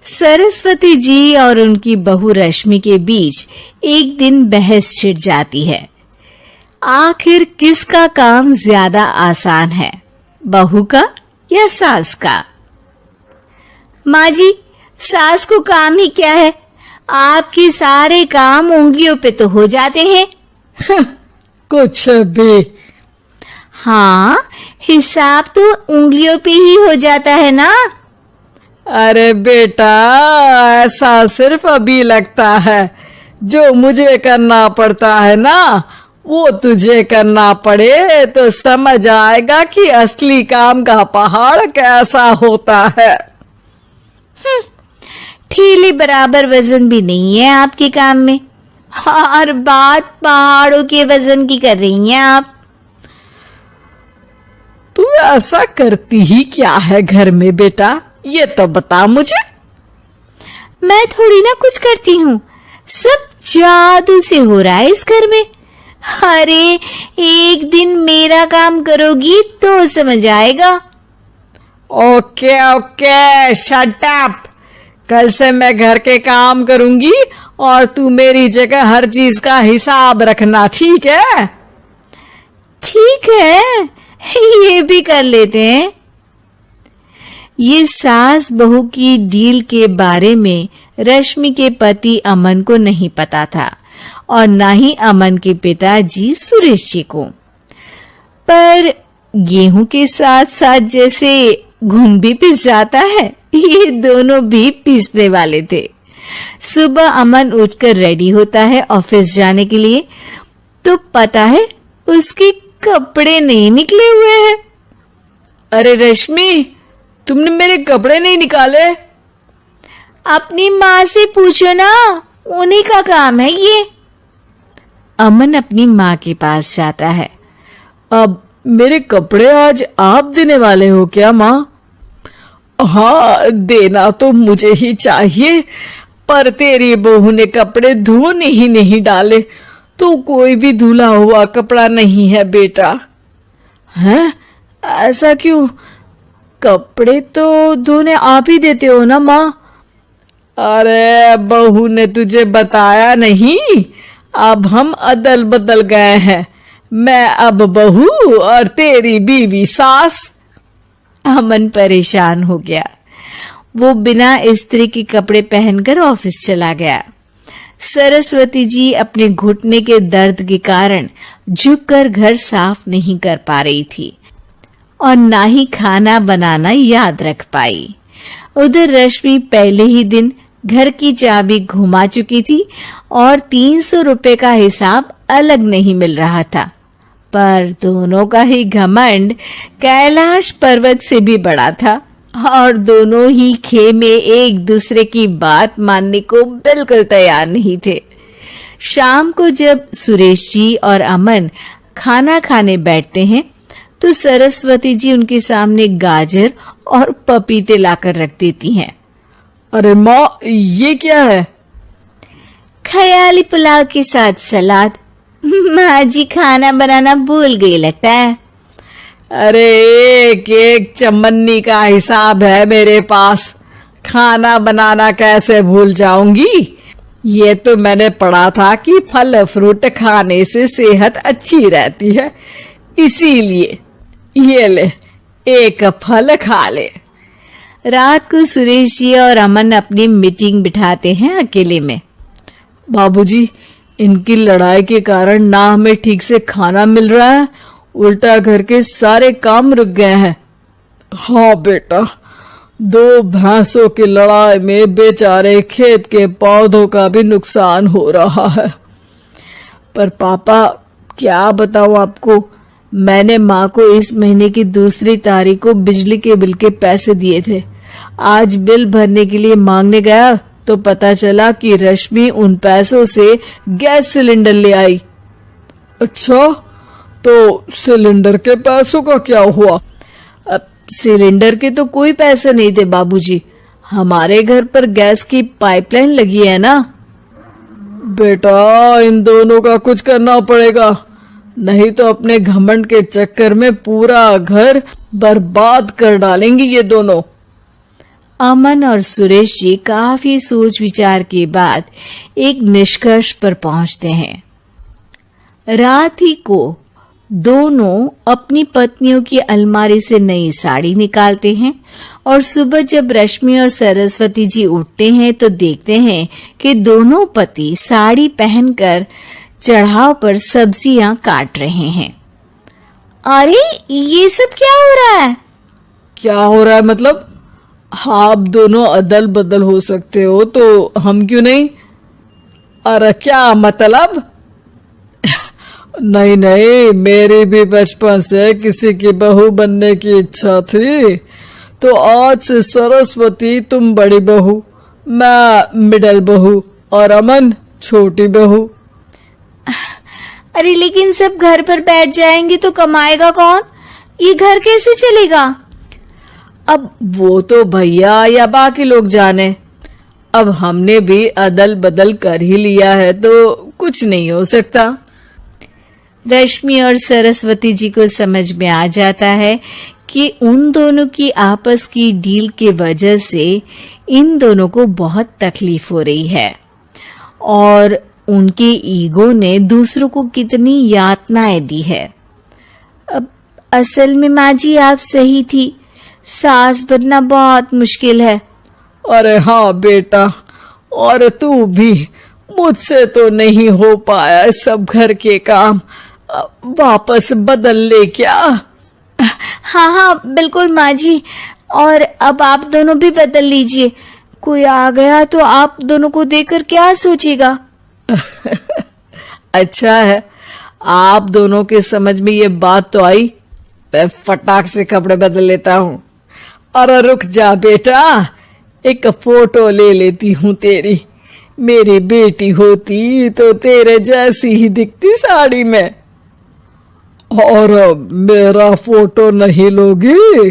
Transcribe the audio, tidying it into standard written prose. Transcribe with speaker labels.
Speaker 1: सरस्वती जी और उनकी बहू रश्मि के बीच एक दिन बहस छिड़ जाती है। आखिर किसका काम ज्यादा आसान है, बहू का या सास का? माँ जी, सास को काम ही क्या है, आपके सारे काम उंगलियों पे तो हो जाते हैं।
Speaker 2: कुछ भी।
Speaker 1: हाँ, हिसाब तो उंगलियों पे ही हो जाता है ना।
Speaker 2: अरे बेटा, ऐसा सिर्फ अभी लगता है, जो मुझे करना पड़ता है ना, वो तुझे करना पड़े तो समझ आएगा कि असली काम का पहाड़ कैसा होता है।
Speaker 1: ठेले बराबर वजन भी नहीं है आपके काम में, और बात पहाड़ों के वजन की कर रही हैं आप।
Speaker 2: तू ऐसा करती ही क्या है घर में बेटा, ये तो बता मुझे।
Speaker 1: मैं थोड़ी ना कुछ करती हूँ, सब जादू से हो रहा है इस घर में। अरे एक दिन मेरा काम करोगी तो समझ आएगा।
Speaker 2: Okay okay, shut up. कल से मैं घर के काम करूंगी और तू मेरी जगह हर चीज का हिसाब रखना, ठीक है?
Speaker 1: ठीक है, ये भी कर लेते हैं। ये सास बहू की डील के बारे में रश्मि के पति अमन को नहीं पता था और ना ही अमन के पिताजी सुरेश जी को। पर गेहूं के साथ साथ जैसे घुन भी पिस जाता है, ये दोनों भी पीसने वाले थे। सुबह अमन उठकर रेडी होता है ऑफिस जाने के लिए, तो पता है उसके कपड़े नहीं निकले हुए हैं।
Speaker 2: अरे रश्मि, तुमने मेरे कपड़े नहीं निकाले?
Speaker 1: अपनी माँ से पूछो ना, उन्हीं का काम है ये। अमन अपनी माँ के पास जाता है।
Speaker 2: अब मेरे कपड़े आज आप देने वाले हो क्या माँ? हाँ, देना तो मुझे ही चाहिए, पर तेरी बहू ने कपड़े धोने ही नहीं डाले, तो कोई भी धुला हुआ कपड़ा नहीं है बेटा। हैं? ऐसा क्यों? कपड़े तो धोने आप ही देते हो ना माँ? अरे बहू ने तुझे बताया नहीं, अब हम अदल बदल गए हैं, मैं अब बहू और तेरी बीवी सास।
Speaker 1: अमन परेशान हो गया। वो बिना इस्त्री के कपड़े पहनकर ऑफिस चला गया। सरस्वती जी अपने घुटने के दर्द के कारण झुककर घर साफ नहीं कर पा रही थी और ना ही खाना बनाना याद रख पाई। उधर रश्मि पहले ही दिन घर की चाबी घुमा चुकी थी और 300 रुपए का हिसाब अलग नहीं मिल रहा था, पर दोनों का ही घमंड कैलाश पर्वत से भी बड़ा था और दोनों ही खेमे एक दूसरे की बात मानने को बिल्कुल तैयार नहीं थे। शाम को जब सुरेश जी और अमन खाना खाने बैठते हैं, तो सरस्वती जी उनके सामने गाजर और पपीते लाकर रख देती हैं।
Speaker 2: अरे माँ, ये क्या है?
Speaker 1: ख्याली पुलाव के साथ सलाद। माँ जी खाना बनाना भूल गई लगता है।
Speaker 2: अरे एक एक चमन्नी का हिसाब है मेरे पास, खाना बनाना कैसे भूल जाऊंगी? ये तो मैंने पढ़ा था कि फल फ्रूट खाने से सेहत अच्छी रहती है, इसीलिए ये ले, एक फल खा ले।
Speaker 1: रात को सुरेश जी और अमन अपनी मीटिंग बिठाते हैं अकेले में।
Speaker 2: बाबूजी, इनकी लड़ाई के कारण ना हमें ठीक से खाना मिल रहा है, उल्टा घर के सारे काम रुक गए हैं। हाँ बेटा, 2 भैंसों की लड़ाई में बेचारे खेत के पौधों का भी नुकसान हो रहा है। पर पापा, क्या बताऊं आपको, मैंने माँ को इस महीने की 2 तारीख को बिजली के बिल के पैसे दिए थे। आज बिल भरने के लिए मांगने गया तो पता चला कि रश्मि उन पैसों से गैस सिलेंडर ले आई। अच्छा, तो सिलेंडर के पैसों का क्या हुआ?
Speaker 1: अब सिलेंडर के तो कोई पैसे नहीं थे बाबूजी, हमारे घर पर गैस की पाइपलाइन लगी है ना।
Speaker 2: बेटा, इन दोनों का कुछ करना पड़ेगा, नहीं तो अपने घमंड के चक्कर में पूरा घर बर्बाद कर डालेंगी ये दोनों।
Speaker 1: अमन और सुरेश जी काफी सोच विचार के बाद एक निष्कर्ष पर पहुंचते हैं। रात ही को दोनों अपनी पत्नियों की अलमारी से नई साड़ी निकालते हैं और सुबह जब रश्मि और सरस्वती जी उठते हैं तो देखते हैं कि दोनों पति साड़ी पहनकर चढ़ाव पर सब्जियां काट रहे हैं। अरे ये सब क्या हो रहा है?
Speaker 2: क्या हो रहा है मतलब? आप दोनों अदल बदल हो सकते हो तो हम क्यों नहीं? अरे क्या मतलब? नहीं नहीं, मेरी भी बचपन से किसी की बहू बनने की इच्छा थी, तो आज से सरस्वती तुम बड़ी बहू, मैं मिडल बहू और अमन छोटी बहू।
Speaker 1: अरे लेकिन सब घर पर बैठ जाएंगे तो कमाएगा कौन? ये घर कैसे चलेगा?
Speaker 2: अब वो तो भैया या बाकी लोग जाने, अब हमने भी अदल बदल कर ही लिया है तो कुछ नहीं हो सकता।
Speaker 1: रश्मि और सरस्वती जी को समझ में आ जाता है कि उन दोनों की आपस की डील के वजह से इन दोनों को बहुत तकलीफ हो रही है और उनके ईगो ने दूसरों को कितनी यातनाएं दी है। अब असल में माँ जी आप सही थी, सास बनना बहुत मुश्किल है।
Speaker 2: अरे हाँ बेटा, और तू भी, मुझसे तो नहीं हो पाया सब घर के काम, वापस बदल ले क्या?
Speaker 1: हाँ हाँ बिल्कुल माँ जी, और अब आप दोनों भी बदल लीजिए, कोई आ गया तो आप दोनों को देखकर क्या सोचेगा?
Speaker 2: अच्छा है, आप दोनों के समझ में ये बात तो आई, मैं फटाक से कपड़े बदल लेता हूँ। अरे रुक जा बेटा, एक फोटो ले लेती हूँ तेरी, मेरी बेटी होती तो तेरे जैसी ही दिखती साड़ी में। और मेरा फोटो नहीं लोगी?